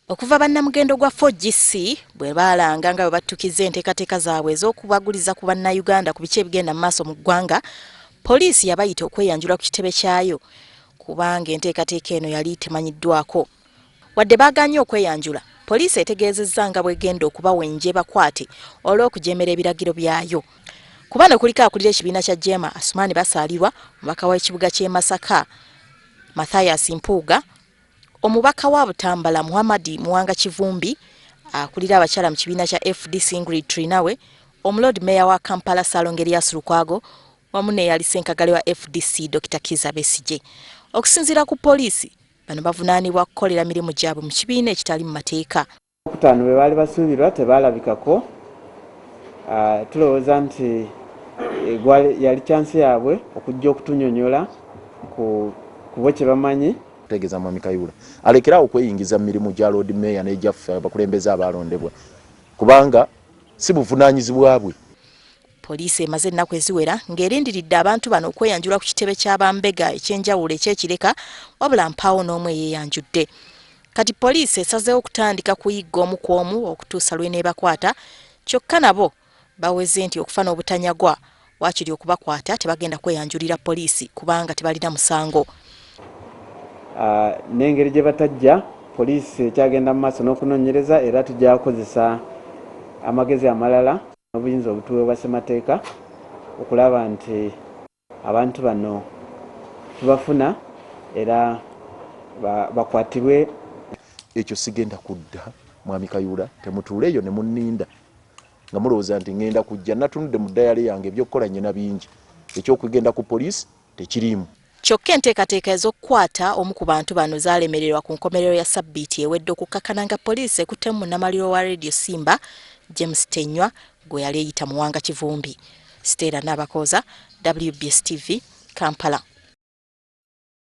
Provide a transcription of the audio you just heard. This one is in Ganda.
Okuva bannamugendo gwa 4GC bwe balanga nga batukiza enteekateeka zaabwe ez'okubaguliza ku bannayuganda ku biki ebigenda mu maaso mu ggwanga, poliisi yabayita okweyanjula ku kitebe kyayo kubanga enteekateeka eno yali temanyiddwako. Wadde baaganye okweyanjula, poliisi etegeezezza nga bw'egenda okubawenja bakwate olw'okujeemera ebiragiro byayo. Ku bano kuliko akulira ekibiina kya Jema Asumani Basaalirwa, omubaka w'ekibuga ky'e Masaka Mathias Mpuuga, omubaka wa Butambala Muhammadi Muwanga Kivumbi, akulira abakyala mu kibiina kya FDC Ingrid Trinawe, omulodi meya wa Kampala Salongerias Lukwago, wamu n'eyali ssenkagale wa FDC Dr. Kizza Besigye. Okusinziira ku poliisi, bano bavunaanibwa kukolera mirimu gyabwe mu kibiina ekitali mu mateeka. Okutaano bwe baali basuubirwa tebaalabikako. Tulowooza nti yali chansi yaabwe okujja okutunyonyola ku bo kye bamanyi. Tegeza Mwami Kayihura alekera okweyingiza mirimu gya Lord Mayor n'ejjaffe abakulembeze abalondebwa kubanga si buvunaanyizibwa bwe. Poliisi emaze ennaku eziwera ng'erindiridde abantu bano okweyanjula ku kitebe ky'abambega ekyenjawulo ekyekireka, wabula mpaawo n'omu eyeeyanjudde. Kati poliisi esazeewo okutandika kuyigga omu ku omu okutuusa lwe n'ebakwata, kyokka nabo baweze nti okufa n'obutanyagwa waakiri okubakwata tebagenda kweyanjulira poliisi kubanga tebalina musango. N'engeri gye batajja, poliisi ekyagenda mu maaso n'okunoonyereza era tujja kukozesa amagezi amalala n'obuyinza obutuweebwa ssemateeka okulaba nti abantu bano tubafuna era bakwatibwe. Ekyo sigenda kudda Mwami Kayihura, temutuuleeyo ne munninda nga mulowooza nti ngenda kujja. Natunudde mu ddayali yange ebyokukola nnyina bingi, ekyokugenda ku poliisi tekiriimu. Kyokka enteekateeka ez'okukwata omu ku bantu bano zaalemererwa ku nkomerero ya Ssabbiiti ewedde okukakkana nga poliisi ekuttemu munnamaliro wa Radio Simba James Tenywa gwe yali eyita Muwanga Kivumbi. Stella Nabakooza, WBS TV, Kampala.